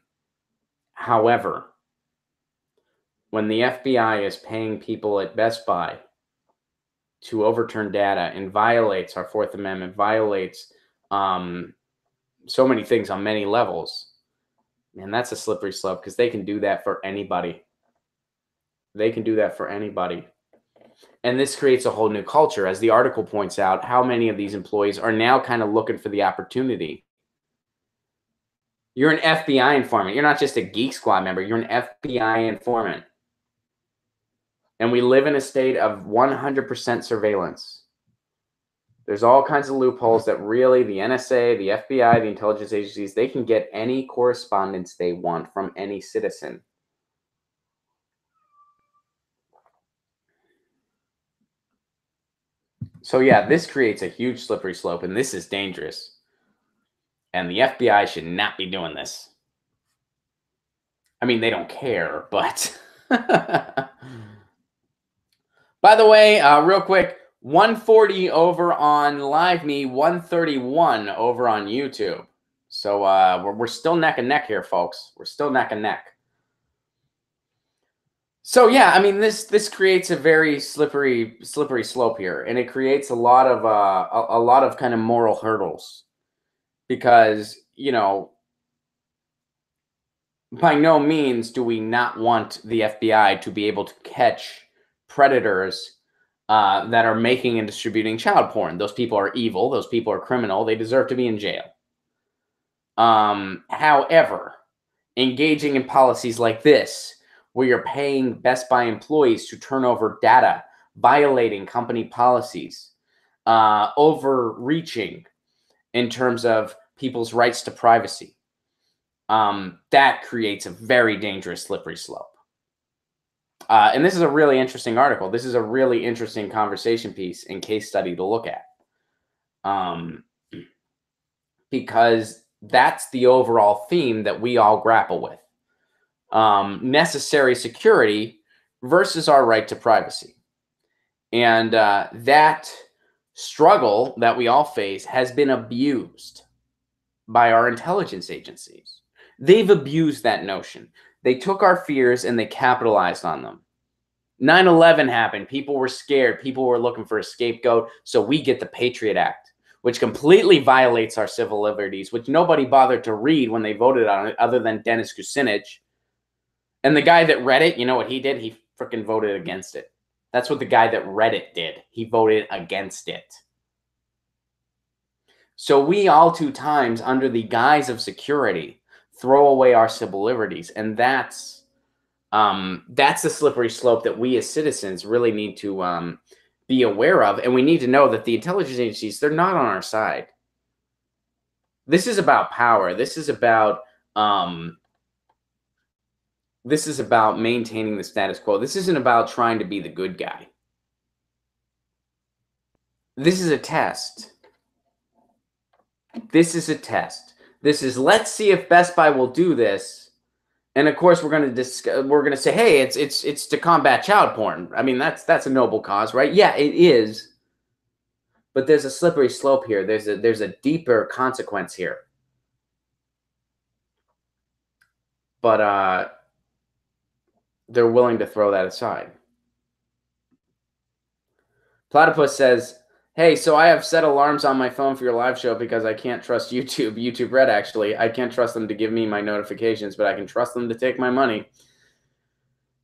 when the FBI is paying people at Best Buy to overturn data and violates our Fourth Amendment, violates so many things on many levels, man, that's a slippery slope because they can do that for anybody. They can do that for anybody. And this creates a whole new culture. As the article points out, how many of these employees are now kind of looking for the opportunity. You're an FBI informant. You're not just a Geek Squad member. You're an FBI informant. And we live in a state of 100% surveillance. There's all kinds of loopholes that really the NSA, the FBI, the intelligence agencies, they can get any correspondence they want from any citizen. So yeah, this creates a huge slippery slope, and this is dangerous. And the FBI should not be doing this. I mean, they don't care, but... By the way, real quick, 140 over on LiveMe, 131 over on YouTube. So we're still neck and neck here, folks. We're still neck and neck. So yeah, I mean, this creates a very slippery slope here, and it creates a lot of kind of moral hurdles, because by no means do we not want the FBI to be able to catch predators that are making and distributing child porn. Those people are evil. Those people are criminal. They deserve to be in jail. However, engaging in policies like this, where you're paying Best Buy employees to turn over data, violating company policies, overreaching in terms of people's rights to privacy, that creates a very dangerous slippery slope. And this is a really interesting article. This is a really interesting conversation piece and case study to look at. Because that's the overall theme that we all grapple with. Necessary security versus our right to privacy. And that struggle that we all face has been abused by our intelligence agencies. They've abused that notion. They took our fears and they capitalized on them. 9/11 happened. People were scared. People were looking for a scapegoat. So we get the Patriot Act, which completely violates our civil liberties, which nobody bothered to read when they voted on it other than Dennis Kucinich. And the guy that read it, you know what he did? He freaking voted against it. That's what the guy that read it did. He voted against it. So we all too times, under the guise of security, throw away our civil liberties, and that's the slippery slope that we as citizens really need to be aware of, and we need to know that the intelligence agencies, they're not on our side. This is about power. This is about maintaining the status quo. This isn't about trying to be the good guy. This is a test. This is a test. This is, let's see if Best Buy will do this. And of course, we're going to say, hey, it's to combat child porn. I mean, that's a noble cause, right? Yeah, it is. But there's a slippery slope here. There's a deeper consequence here. But they're willing to throw that aside. Platypus says, hey, so I have set alarms on my phone for your live show because I can't trust YouTube. YouTube Red, actually. I can't trust them to give me my notifications, but I can trust them to take my money.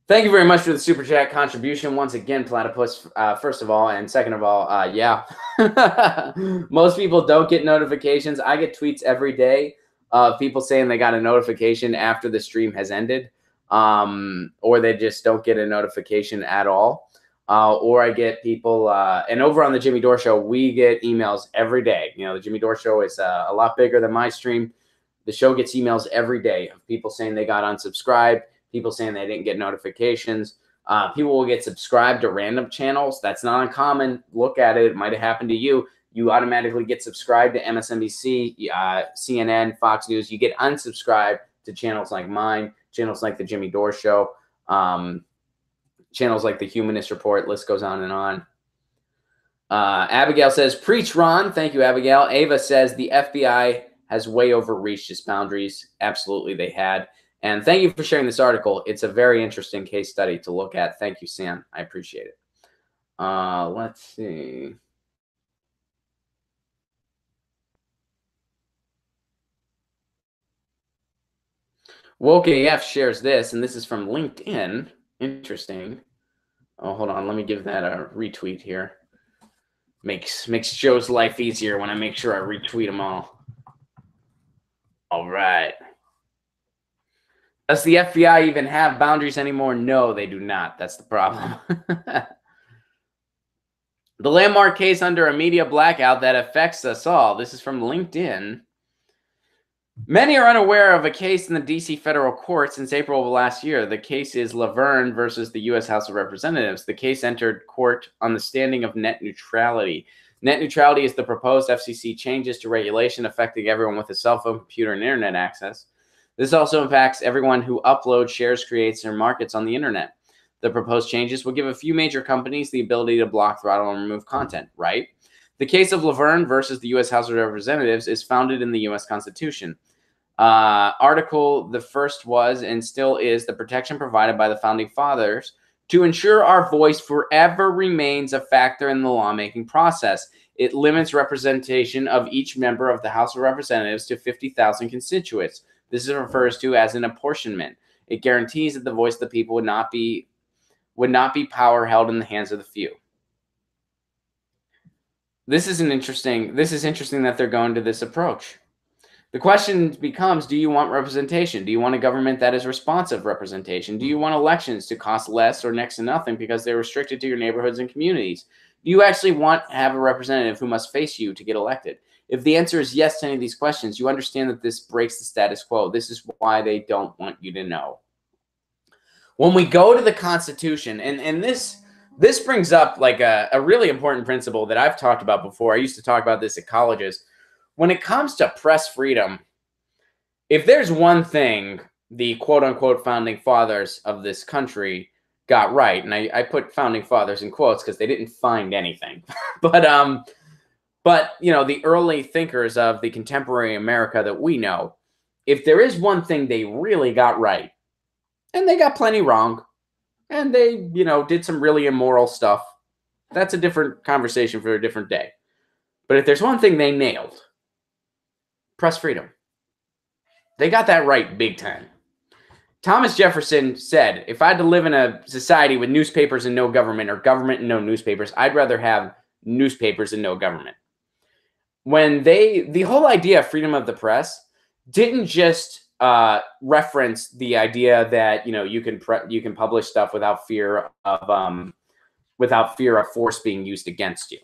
Thank you very much for the Super Chat contribution. Once again, Platypus, first of all, and second of all, yeah. Most people don't get notifications. I get tweets every day of people saying they got a notification after the stream has ended, or they just don't get a notification at all. Or I get people, and over on the Jimmy Dore Show, we get emails every day. You know, the Jimmy Dore Show is a lot bigger than my stream. The show gets emails every day of people saying they got unsubscribed, people saying they didn't get notifications. People will get subscribed to random channels. That's not uncommon. Look at it. It might have happened to you. You automatically get subscribed to MSNBC, CNN, Fox News. You get unsubscribed to channels like mine, channels like the Jimmy Dore Show, channels like the Humanist Report. List goes on and on. Abigail says, preach, Ron. Thank you, Abigail. Ava says, the FBI has way overreached its boundaries. Absolutely, they had. And thank you for sharing this article. It's a very interesting case study to look at. Thank you, Sam. I appreciate it. Let's see. Woke AF shares this, and this is from LinkedIn. Interesting. Oh, hold on. Let me give that a retweet here. Makes Joe's life easier when I make sure I retweet them all. All right. Does the FBI even have boundaries anymore? No, they do not. That's the problem. The landmark case under a media blackout that affects us all. This is from LinkedIn. Many are unaware of a case in the D.C. federal court since April of last year. The case is Laverne versus the U.S. House of Representatives. The case entered court on the standing of net neutrality. Net neutrality is the proposed FCC changes to regulation affecting everyone with a cell phone, computer, and internet access. This also impacts everyone who uploads, shares, creates, or markets on the internet. The proposed changes will give a few major companies the ability to block, throttle, and remove content, right? The case of Laverne versus the U.S. House of Representatives is founded in the U.S. Constitution. Article the first was and still is the protection provided by the Founding Fathers to ensure our voice forever remains a factor in the lawmaking process. It limits representation of each member of the House of Representatives to 50,000 constituents. This is refers to as an apportionment. It guarantees that the voice of the people would not be power held in the hands of the few. This is interesting that they're going to this approach. The question becomes, do you want representation? Do you want a government that is responsive representation? Do you want elections to cost less or next to nothing because they're restricted to your neighborhoods and communities? Do you actually want to have a representative who must face you to get elected? If the answer is yes to any of these questions, you understand that this breaks the status quo. This is why they don't want you to know. When we go to the Constitution, and this brings up like a really important principle that I've talked about before. I used to talk about this at colleges. When it comes to press freedom, if there's one thing the quote-unquote founding fathers of this country got right, and I put founding fathers in quotes because they didn't find anything, but you know, the early thinkers of the contemporary America that we know, if there is one thing they really got right, and they got plenty wrong, and they, you know, did some really immoral stuff, that's a different conversation for a different day. But if there's one thing they nailed, press freedom. They got that right big time. Thomas Jefferson said, if I had to live in a society with newspapers and no government, or government and no newspapers, I'd rather have newspapers and no government. When the whole idea of freedom of the press didn't just reference the idea that, you can publish stuff without fear of force being used against you,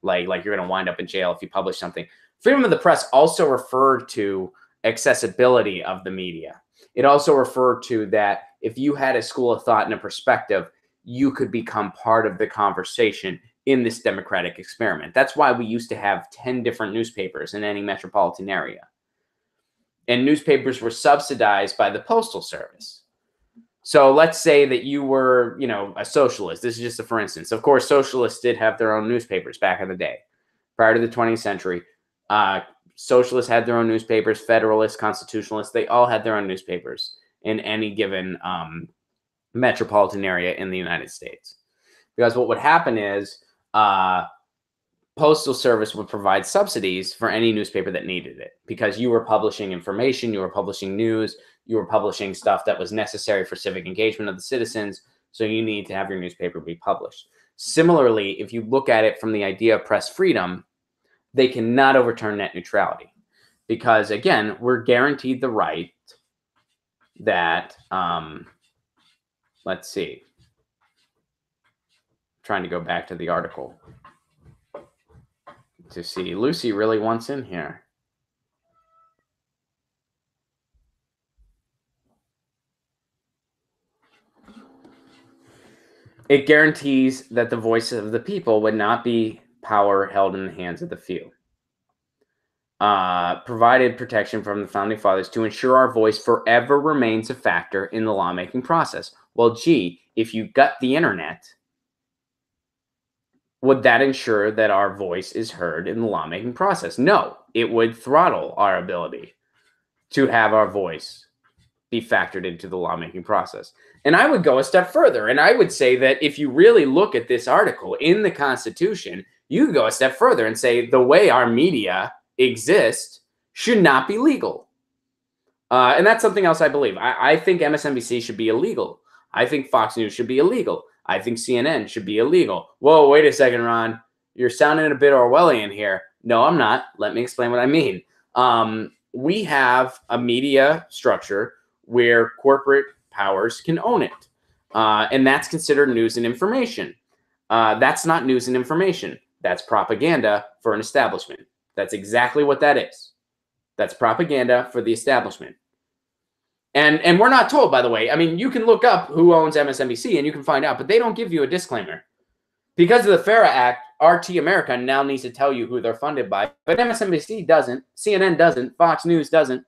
like you're going to wind up in jail if you publish something. Freedom of the press also referred to accessibility of the media. It also referred to that if you had a school of thought and a perspective, you could become part of the conversation in this democratic experiment. That's why we used to have 10 different newspapers in any metropolitan area. And newspapers were subsidized by the Postal Service. So let's say that you were, a socialist. This is just a for instance. Of course, socialists did have their own newspapers back in the day. Prior to the 20th century, socialists had their own newspapers, federalists, constitutionalists, they all had their own newspapers in any given metropolitan area in the United States. Because what would happen is Postal Service would provide subsidies for any newspaper that needed it, because you were publishing information, you were publishing news, you were publishing stuff that was necessary for civic engagement of the citizens, so you need to have your newspaper be published. Similarly, if you look at it from the idea of press freedom, they cannot overturn net neutrality, because again, we're guaranteed the right that, let's see, trying to go back to the article to see. Lucy really wants in here. It guarantees that the voice of the people would not be power held in the hands of the few. Provided protection from the Founding Fathers to ensure our voice forever remains a factor in the lawmaking process. Well, gee, if you gut the internet, would that ensure that our voice is heard in the lawmaking process? No, it would throttle our ability to have our voice be factored into the lawmaking process. And I would go a step further, and I would say that if you really look at this article in the Constitution, you could go a step further and say the way our media exist should not be legal. And that's something else I believe. I think MSNBC should be illegal. I think Fox News should be illegal. I think CNN should be illegal. Whoa, wait a second, Ron. You're sounding a bit Orwellian here. No, I'm not. Let me explain what I mean. We have a media structure where corporate powers can own it. And that's considered news and information. That's not news and information. That's propaganda for an establishment. That's exactly what that is. That's propaganda for the establishment. And we're not told, by the way. I mean, you can look up who owns MSNBC and you can find out, but they don't give you a disclaimer. Because of the FARA Act, RT America now needs to tell you who they're funded by, but MSNBC doesn't, CNN doesn't, Fox News doesn't.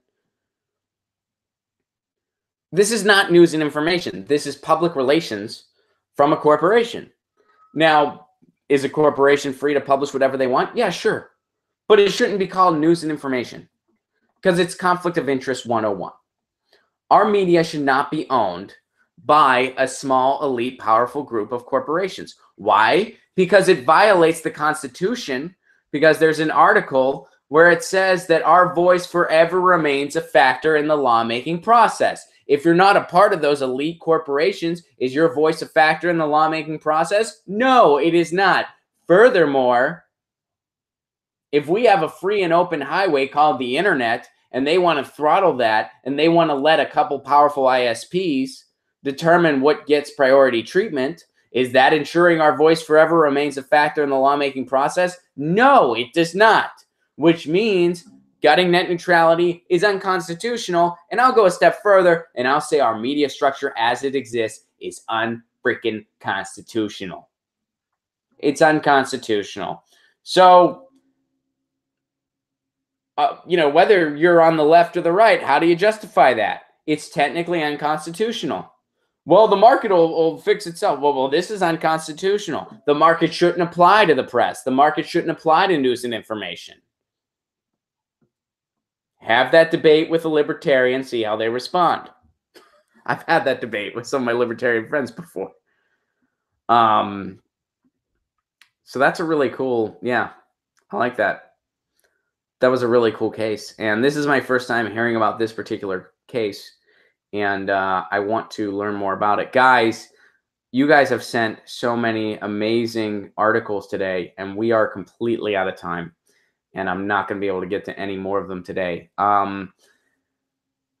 This is not news and information. This is public relations from a corporation. Now, is a corporation free to publish whatever they want? Yeah, sure. But it shouldn't be called news and information, because it's conflict of interest 101. Our media should not be owned by a small, elite, powerful group of corporations. Why? Because it violates the Constitution, because there's an article where it says that our voice forever remains a factor in the lawmaking process. If you're not a part of those elite corporations, is your voice a factor in the lawmaking process? No, it is not. Furthermore, if we have a free and open highway called the internet, and they want to throttle that, and they want to let a couple powerful ISPs determine what gets priority treatment, is that ensuring our voice forever remains a factor in the lawmaking process? No, it does not. Which means gutting net neutrality is unconstitutional. And I'll go a step further, and I'll say our media structure as it exists is unfreaking constitutional. It's unconstitutional. So, whether you're on the left or the right, how do you justify that? It's technically unconstitutional. Well, the market will fix itself. Well, this is unconstitutional. The market shouldn't apply to the press. The market shouldn't apply to news and information. Have that debate with a libertarian, see how they respond. I've had that debate with some of my libertarian friends before. So that's a really cool, yeah, I like that. That was a really cool case. And this is my first time hearing about this particular case and I want to learn more about it. Guys, you guys have sent so many amazing articles today, and we are completely out of time, and I'm not going to be able to get to any more of them today.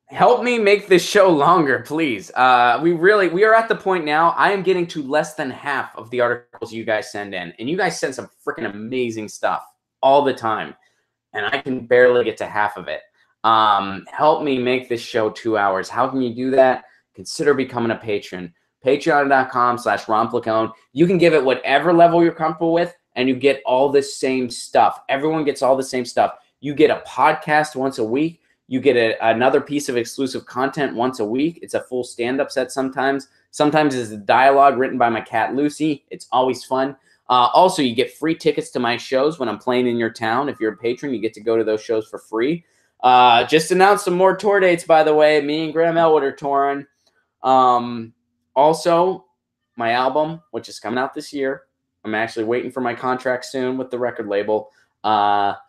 Help me make this show longer, please. We are at the point now. I am getting to less than half of the articles you guys send in, and you guys send some freaking amazing stuff all the time, and I can barely get to half of it. Help me make this show 2 hours. How can you do that? Consider becoming a patron. Patreon.com/Ron Placone. You can give it whatever level you're comfortable with, and you get all the same stuff. Everyone gets all the same stuff. You get a podcast once a week. You get another piece of exclusive content once a week. It's a full stand-up set sometimes. Sometimes it's a dialogue written by my cat, Lucy. It's always fun. Also, you get free tickets to my shows when I'm playing in your town. If you're a patron, you get to go to those shows for free. Just announced some more tour dates, by the way. Me and Graham Elwood are touring. Also, my album, which is coming out this year. I'm actually waiting for my contract soon with the record label. That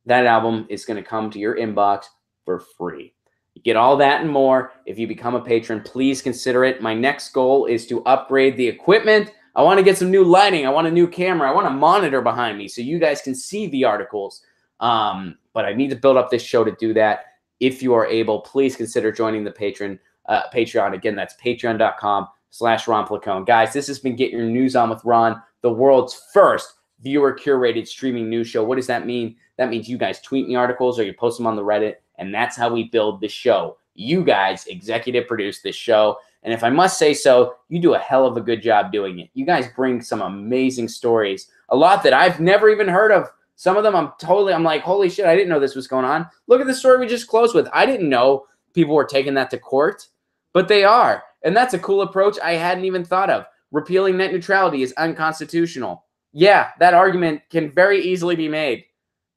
album is going to come to your inbox for free. You get all that and more if you become a patron. Please consider it. My next goal is to upgrade the equipment. I want to get some new lighting. I want a new camera. I want a monitor behind me so you guys can see the articles. But I need to build up this show to do that. If you are able, please consider joining the Patreon. Again, that's patreon.com/Ron Placone. Guys, this has been Get Your News On with Ron, the world's first viewer-curated streaming news show. What does that mean? That means you guys tweet me articles or you post them on the Reddit, and that's how we build the show. You guys executive produce this show, and if I must say so, you do a hell of a good job doing it. You guys bring some amazing stories, a lot that I've never even heard of. Some of them I'm like, holy shit, I didn't know this was going on. Look at the story we just closed with. I didn't know people were taking that to court, but they are, and that's a cool approach I hadn't even thought of. Repealing net neutrality is unconstitutional. Yeah, that argument can very easily be made,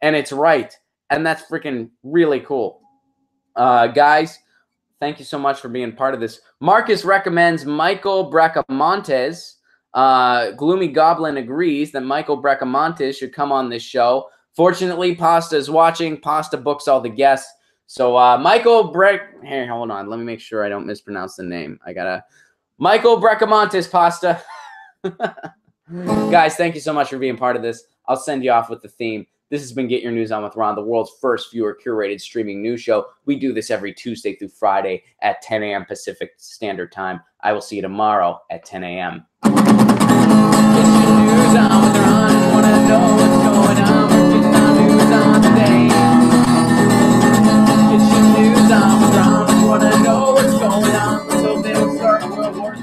and it's right, and that's freaking really cool. Guys, thank you so much for being part of this. Marcus recommends Michael Bracamontes. Gloomy Goblin agrees that Michael Bracamontes should come on this show. Fortunately, Pasta is watching. Pasta books all the guests. So here, hold on. Let me make sure I don't mispronounce the name. Michael Bracamontes, Pasta. Guys, thank you so much for being part of this. I'll send you off with the theme. This has been Get Your News On with Ron, the world's first viewer-curated streaming news show. We do this every Tuesday through Friday at 10 a.m. Pacific Standard Time. I will see you tomorrow at 10 a.m. Get your news on with Ron. Wanna know what's going on? Get our news on today. Get your news on with Ron. Wanna know what's going on? So they don't start World War III.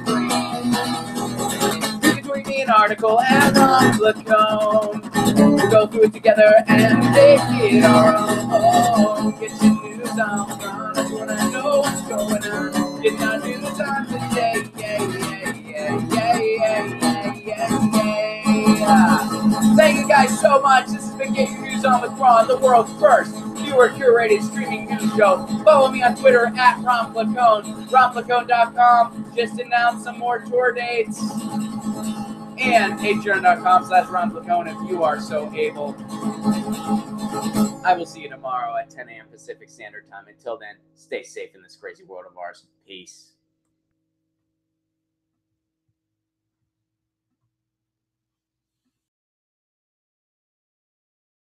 You can tweet me an article at Ron Placone. We'll go through it together and make it our own. Get your news on with Ron. I wanna know what's going on. Get our news on today. Thank you guys so much. This has been Get Your News On with Ron, the world's first viewer-curated streaming news show. Follow me on Twitter at Ron Placone. RonPlacone.com. Just announced some more tour dates. And patreon.com/Ron Placone if you are so able. I will see you tomorrow at 10 a.m. Pacific Standard Time. Until then, stay safe in this crazy world of ours. Peace.